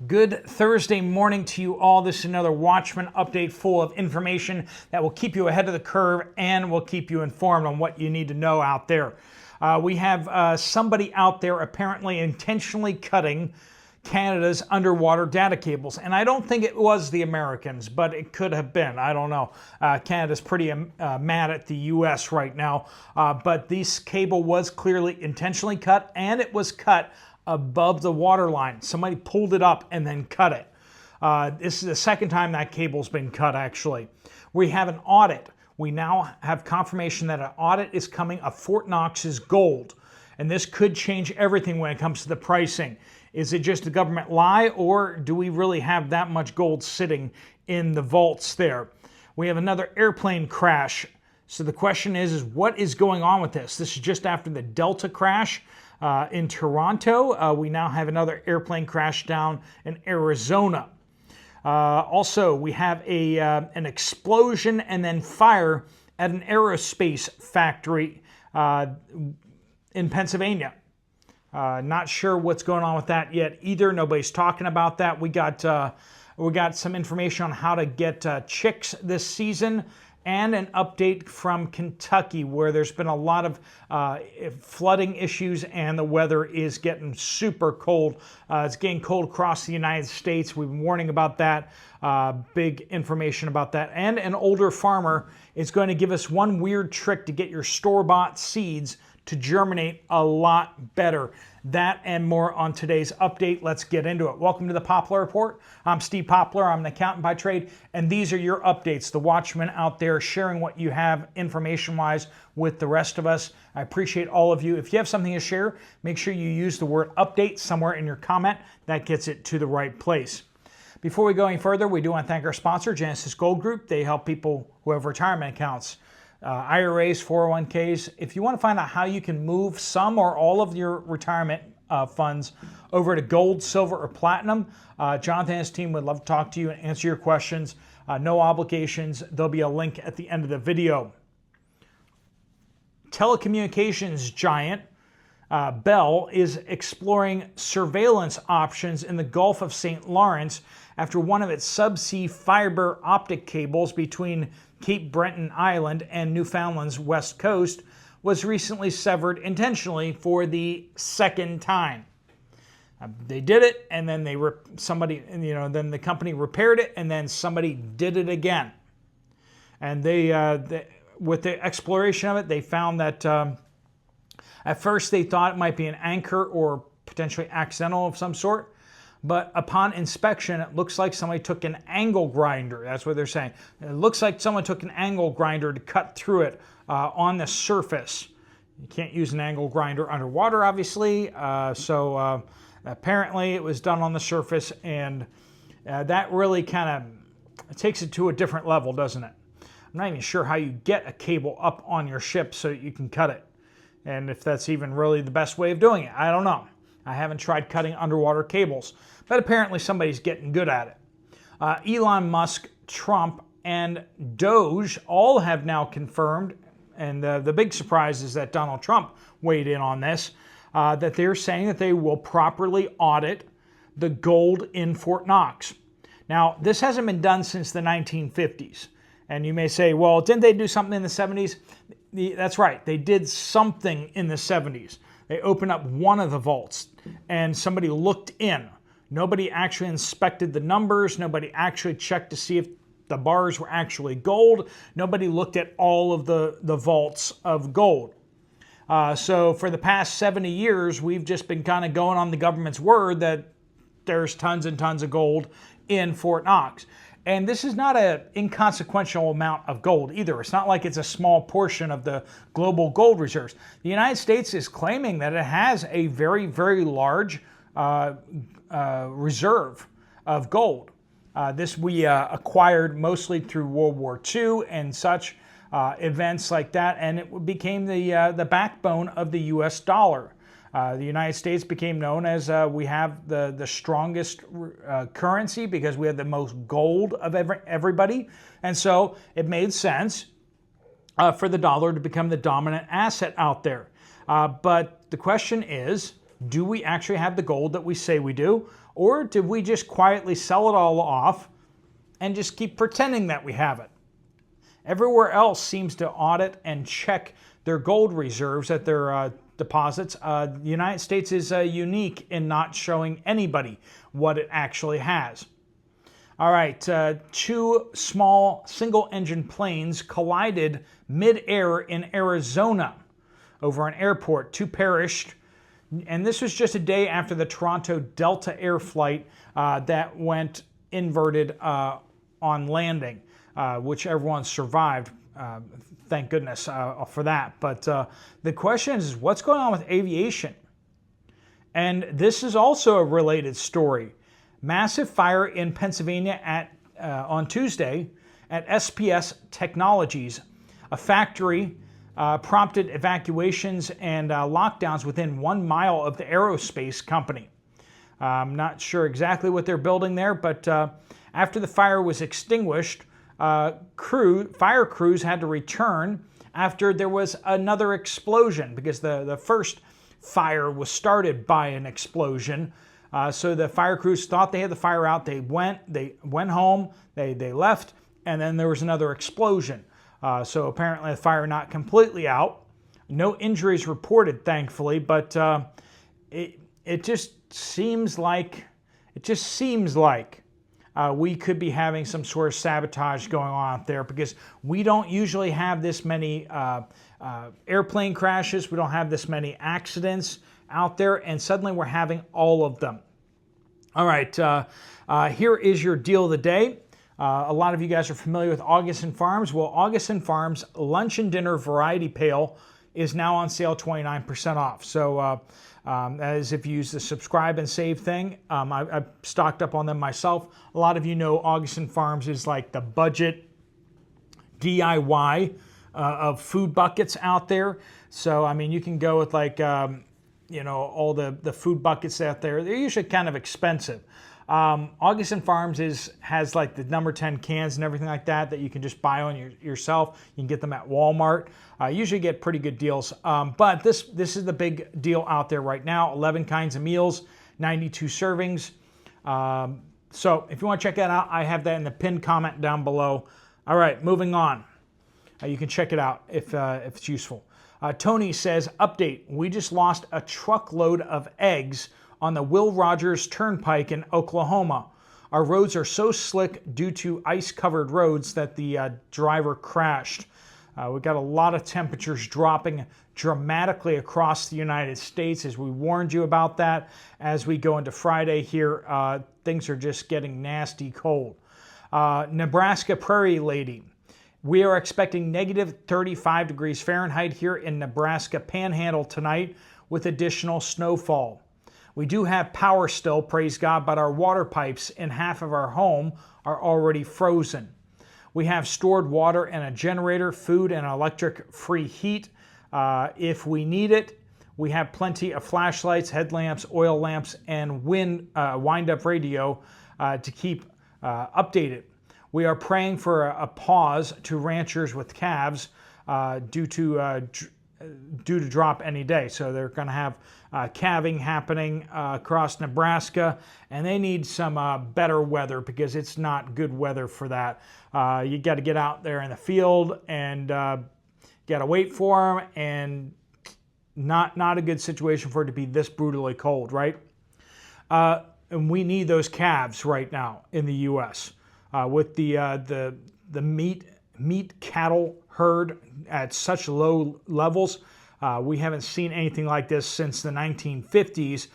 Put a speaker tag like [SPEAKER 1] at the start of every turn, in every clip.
[SPEAKER 1] Good Thursday morning to you all. This is another Watchmen update full of information that will keep you ahead of the curve and will keep you informed on what you need to know out there. We have somebody out there apparently intentionally cutting Canada's underwater data cables. And I don't think it was the Americans, but it could have been. I don't know. Canada's pretty mad at the U.S. right now. But this cable was clearly intentionally cut, and it was cut above the water line. Somebody pulled it up and then cut it. This is the second time that cable's been cut, actually. We have an audit. We now have confirmation that an audit is coming of Fort Knox's gold. And this could change everything when it comes to the pricing. Is it just a government lie, or do we really have that much gold sitting in the vaults there? We have another airplane crash. So the question is what is going on with this? This is just after the Delta crash in Toronto. We now have another airplane crash down in Arizona. Also, we have an explosion and then fire at an aerospace factory in Pennsylvania. Not sure what's going on with that yet either. Nobody's talking about that. We got some information on how to get chicks this season, and an update from Kentucky where there's been a lot of flooding issues and the weather is getting super cold. It's getting cold across the United States. We've been warning about that. Big information about that. And an older farmer is going to give us one weird trick to get your store-bought seeds to germinate a lot better. That and more on today's update. Let's get into it. Welcome to the Poplar Report. I'm Steve Poplar. I'm an accountant by trade, and these are your updates. The Watchmen out there sharing what you have information-wise with the rest of us. I appreciate all of you. If you have something to share, make sure you use the word update somewhere in your comment. That gets it to the right place. Before we go any further, we do want to thank our sponsor, Genesis Gold Group. They help people who have retirement accounts, IRAs, 401ks. If you want to find out how you can move some or all of your retirement funds over to gold, silver, or platinum, Jonathan and his team would love to talk to you and answer your questions. No obligations. There'll be a link at the end of the video. Telecommunications giant Bell is exploring surveillance options in the Gulf of St. Lawrence after one of its subsea fiber optic cables between Cape Breton Island and Newfoundland's west coast was recently severed intentionally for the second time. They did it, and then then the company repaired it, and then somebody did it again. And with the exploration of it, they found that at first they thought it might be an anchor or potentially accidental of some sort. But upon inspection, it looks like somebody took an angle grinder. That's what they're saying. It looks like someone took an angle grinder to cut through it on the surface. You can't use an angle grinder underwater, obviously. So apparently it was done on the surface, and that really kind of takes it to a different level, doesn't it? I'm not even sure how you get a cable up on your ship so you can cut it. And if that's even really the best way of doing it, I don't know. I haven't tried cutting underwater cables, but apparently somebody's getting good at it. Elon Musk, Trump, and Doge all have now confirmed, and the big surprise is that Donald Trump weighed in on this, that they're saying that they will properly audit the gold in Fort Knox. Now, this hasn't been done since the 1950s. And you may say, well, didn't they do something in the 70s? That's right. They did something in the 70s. They opened up one of the vaults and somebody looked in. Nobody actually inspected the numbers. Nobody actually checked to see if the bars were actually gold. Nobody looked at all of the vaults of gold. So for the past 70 years, we've just been kind of going on the government's word that there's tons and tons of gold in Fort Knox. And this is not an inconsequential amount of gold either. It's not like it's a small portion of the global gold reserves. The United States is claiming that it has a very, very large reserve of gold. This we acquired mostly through World War II and such events like that, and it became the backbone of the U.S. dollar. The United States became known as we have the strongest currency because we have the most gold of everybody. And so it made sense for the dollar to become the dominant asset out there. But the question is, do we actually have the gold that we say we do? Or did we just quietly sell it all off and just keep pretending that we have it? Everywhere else seems to audit and check their gold reserves at their deposits. The United States is unique in not showing anybody what it actually has. All right, two small single-engine planes collided mid-air in Arizona over an airport. Two perished, and this was just a day after the Toronto Delta Air flight that went inverted on landing, which everyone survived. Thank goodness for that. But the question is, what's going on with aviation? And this is also a related story. Massive fire in Pennsylvania on Tuesday at SPS Technologies. A factory prompted evacuations and lockdowns within 1 mile of the aerospace company. I'm not sure exactly what they're building there, but after the fire was extinguished, fire crews had to return after there was another explosion, because the first fire was started by an explosion. So the fire crews thought they had the fire out. They went home, they left, and then there was another explosion. So apparently the fire not completely out. No injuries reported, thankfully, but it just seems like we could be having some sort of sabotage going on out there, because we don't usually have this many airplane crashes. We don't have this many accidents out there, and suddenly we're having all of them. All right, here is your deal of the day. A lot of you guys are familiar with Augustin Farms. Well, Augustin Farms lunch and dinner variety pail is now on sale 29% off. So as if you use the subscribe and save thing, I've stocked up on them myself. A lot of you know Augustin Farms is like the budget DIY of food buckets out there. So, I mean, you can go with like, all the food buckets out there. They're usually kind of expensive. Augustin Farms has like the number 10 cans and everything like that you can just buy on yourself. You can get them at Walmart. Usually get pretty good deals. But this is the big deal out there right now. 11 kinds of meals, 92 servings. So if you want to check that out, I have that in the pinned comment down below. All right, moving on. You can check it out if it's useful. Tony says, update, we just lost a truckload of eggs on the Will Rogers Turnpike in Oklahoma. Our roads are so slick due to ice-covered roads that the driver crashed. We've got a lot of temperatures dropping dramatically across the United States, as we warned you about that. As we go into Friday here, things are just getting nasty cold. Nebraska Prairie Lady. We are expecting negative 35 degrees Fahrenheit here in Nebraska Panhandle tonight with additional snowfall. We do have power still, praise God, but our water pipes in half of our home are already frozen. We have stored water and a generator, food and electric-free heat if we need it. We have plenty of flashlights, headlamps, oil lamps, and wind-up radio to keep updated. We are praying for a pause to ranchers with calves due to drop any day. So they're going to have calving happening across Nebraska, and they need some better weather, because it's not good weather for that. You got to get out there in the field and got to wait for them, and not a good situation for it to be this brutally cold, right? And we need those calves right now in the U.S. With the meat cattle herd at such low levels. We haven't seen anything like this since the 1950s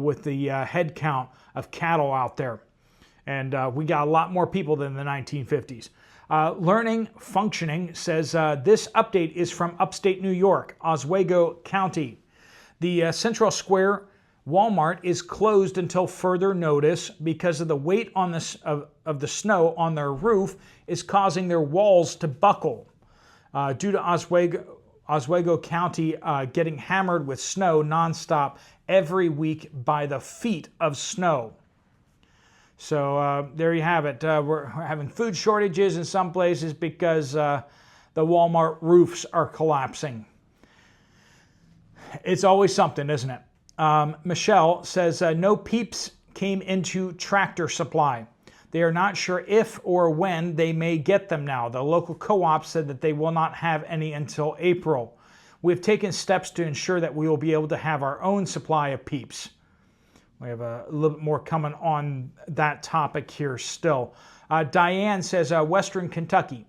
[SPEAKER 1] with the head count of cattle out there. And we got a lot more people than the 1950s. Learning Functioning says this update is from upstate New York, Oswego County. The Central Square Walmart is closed until further notice because of the weight on of the snow on their roof is causing their walls to buckle. Due to Oswego County getting hammered with snow nonstop every week by the feet of snow. So there you have it. We're having food shortages in some places because the Walmart roofs are collapsing. It's always something, isn't it? Michelle says, no peeps came into Tractor Supply. They are not sure if or when they may get them now. The local co-op said that they will not have any until April. We've taken steps to ensure that we will be able to have our own supply of peeps. We have a little bit more coming on that topic here still. Diane says, Western Kentucky,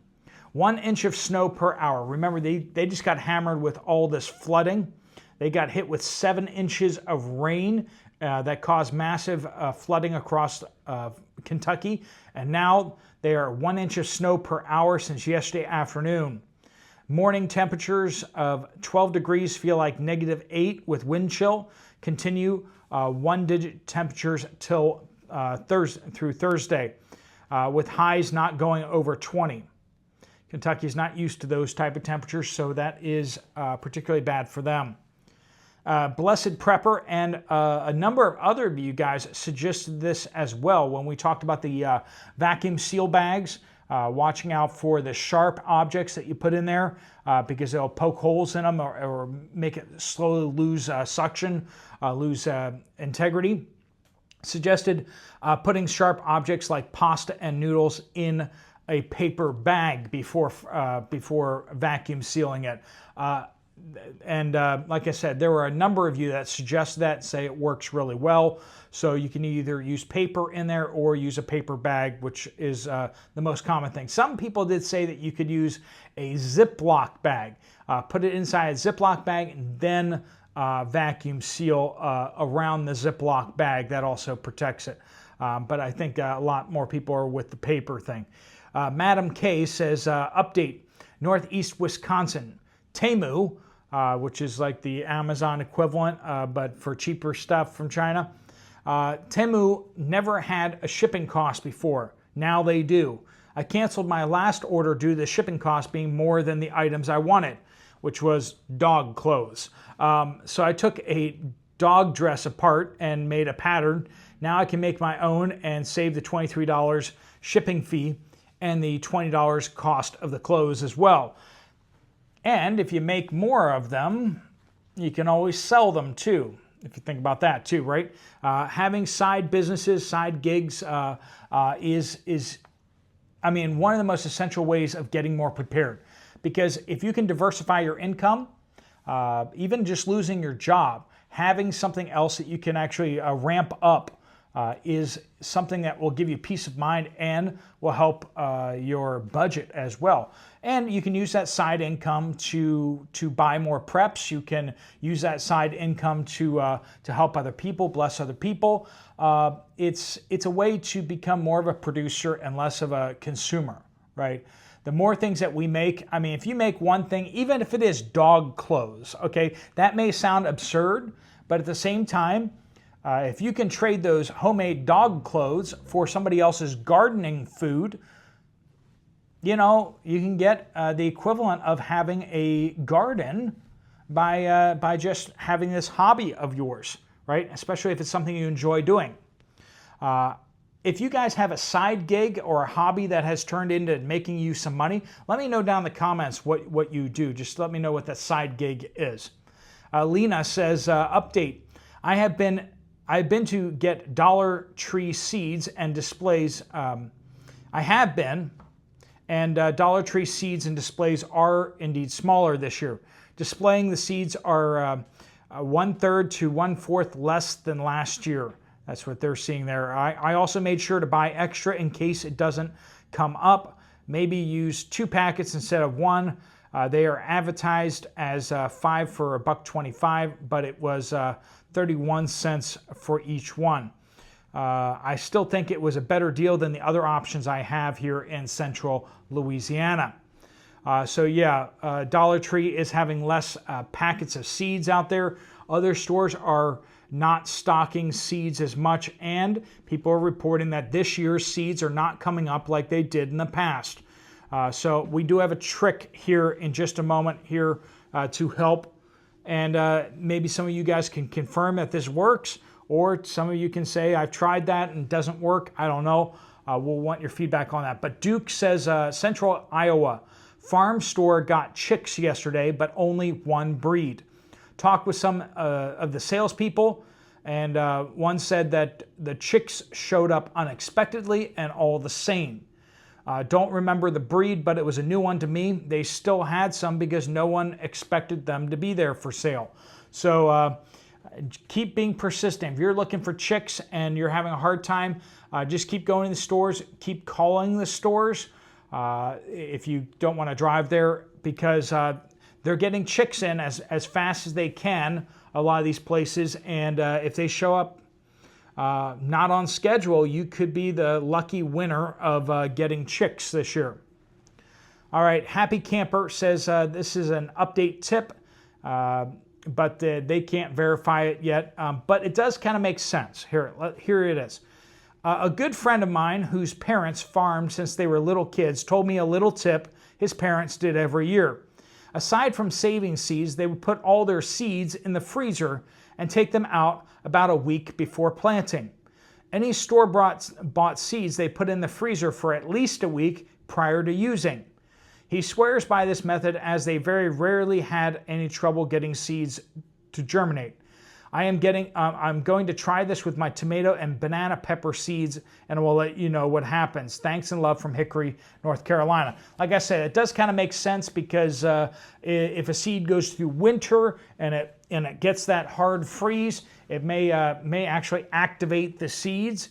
[SPEAKER 1] 1 inch of snow per hour. Remember, they just got hammered with all this flooding. They got hit with 7 inches of rain that caused massive flooding across Kentucky. And now they are 1 inch of snow per hour since yesterday afternoon. Morning temperatures of 12 degrees feel like -8 with wind chill. Continue 1-digit temperatures till through Thursday, with highs not going over 20. Kentucky is not used to those type of temperatures, so that is particularly bad for them. Blessed Prepper and a number of other of you guys suggested this as well when we talked about the vacuum seal bags, watching out for the sharp objects that you put in there because they'll poke holes in them or make it slowly lose suction, lose integrity. Suggested putting sharp objects like pasta and noodles in a paper bag before vacuum sealing it. And like I said, there were a number of you that suggest that, say it works really well. So you can either use paper in there or use a paper bag, which is the most common thing. Some people did say that you could use a Ziploc bag. Put it inside a Ziploc bag and then vacuum seal around the Ziploc bag. That also protects it. But I think a lot more people are with the paper thing. Madam K says, update, Northeast Wisconsin, Temu, which is like the Amazon equivalent, but for cheaper stuff from China. Temu never had a shipping cost before. Now they do. I canceled my last order due to the shipping cost being more than the items I wanted, which was dog clothes. So I took a dog dress apart and made a pattern. Now I can make my own and save the $23 shipping fee and the $20 cost of the clothes as well. And if you make more of them, you can always sell them too, if you think about that too, right? Having side businesses, side gigs is one of the most essential ways of getting more prepared. Because if you can diversify your income, even just losing your job, having something else that you can actually ramp up is something that will give you peace of mind and will help your budget as well. And you can use that side income to buy more preps. You can use that side income to help other people, bless other people. It's a way to become more of a producer and less of a consumer, right? The more things that we make, if you make one thing, even if it is dog clothes, okay, that may sound absurd, but at the same time, if you can trade those homemade dog clothes for somebody else's gardening food, you can get the equivalent of having a garden by just having this hobby of yours, right? Especially if it's something you enjoy doing. If you guys have a side gig or a hobby that has turned into making you some money, let me know down in the comments what you do. Just let me know what that side gig is. Lena says, update, I've been to get Dollar Tree seeds and displays. I have been, and Dollar Tree seeds and displays are indeed smaller this year. Displaying the seeds are 1/3 to 1/4 less than last year. That's what they're seeing there. I also made sure to buy extra in case it doesn't come up. Maybe use 2 packets instead of 1. They are advertised as 5 for $1.25, but it was 31 cents for each one. I still think it was a better deal than the other options I have here in central Louisiana. Dollar Tree is having less packets of seeds out there. Other stores are not stocking seeds as much, and people are reporting that this year's seeds are not coming up like they did in the past. So we do have a trick here in just a moment here to help. And maybe some of you guys can confirm that this works, or some of you can say, I've tried that and it doesn't work. I don't know. We'll want your feedback on that. But Duke says, Central Iowa, farm store got chicks yesterday, but only one breed. Talked with some of the salespeople. And one said that the chicks showed up unexpectedly and all the same. Don't remember the breed, but it was a new one to me. They still had some because no one expected them to be there for sale. So keep being persistent. If you're looking for chicks and you're having a hard time, just keep going to the stores, keep calling the stores if you don't want to drive there, because they're getting chicks in as fast as they can, a lot of these places, and if they show up not on schedule, you could be the lucky winner of getting chicks this year. All right, Happy Camper says this is an update tip, but they can't verify it yet, but it does kind of make sense. Here it is. A good friend of mine whose parents farmed since they were little kids told me a little tip his parents did every year. Aside from saving seeds, they would put all their seeds in the freezer and take them out about a week before planting. Any store-bought seeds they put in the freezer for at least a week prior to using. He swears by this method as they very rarely had any trouble getting seeds to germinate. I'm going to try this with my tomato and banana pepper seeds, and we'll let you know what happens. Thanks and love from Hickory, North Carolina. Like I said, it does kind of make sense because if a seed goes through winter and it gets that hard freeze, it may actually activate the seeds.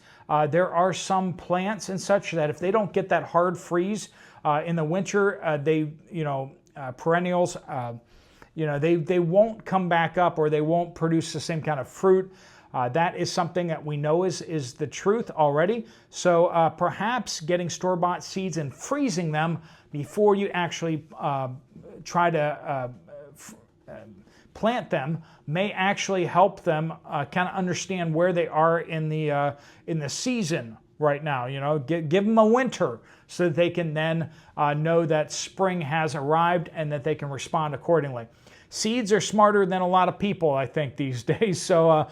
[SPEAKER 1] There are some plants and such that if they don't get that hard freeze in the winter, perennials. They won't come back up, or they won't produce the same kind of fruit. That is something that we know is the truth already. So perhaps getting store-bought seeds and freezing them before you actually try to plant them may actually help them kind of understand where they are in the season right now. Give them a winter so that they can then know that spring has arrived and that they can respond accordingly. Seeds are smarter than a lot of people, I think, these days, so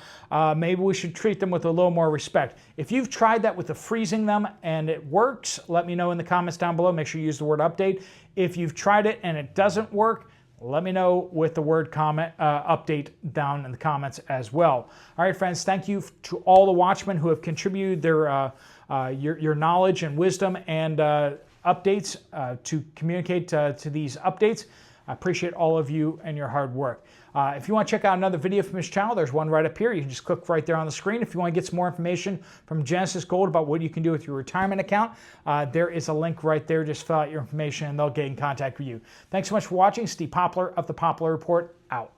[SPEAKER 1] maybe we should treat them with a little more respect. If you've tried that with the freezing them and it works, let me know in the comments down below. Make sure you use the word update. If you've tried it and it doesn't work, let me know with the word update down in the comments as well. All right, friends, thank you to all the Watchmen who have contributed their your knowledge and wisdom and updates to communicate to these updates. I appreciate all of you and your hard work. If you want to check out another video from this channel, there's one right up here. You can just click right there on the screen. If you want to get some more information from Genesis Gold about what you can do with your retirement account, there is a link right there. Just fill out your information and they'll get in contact with you. Thanks so much for watching. Steve Poplar of the Poplar Report, out.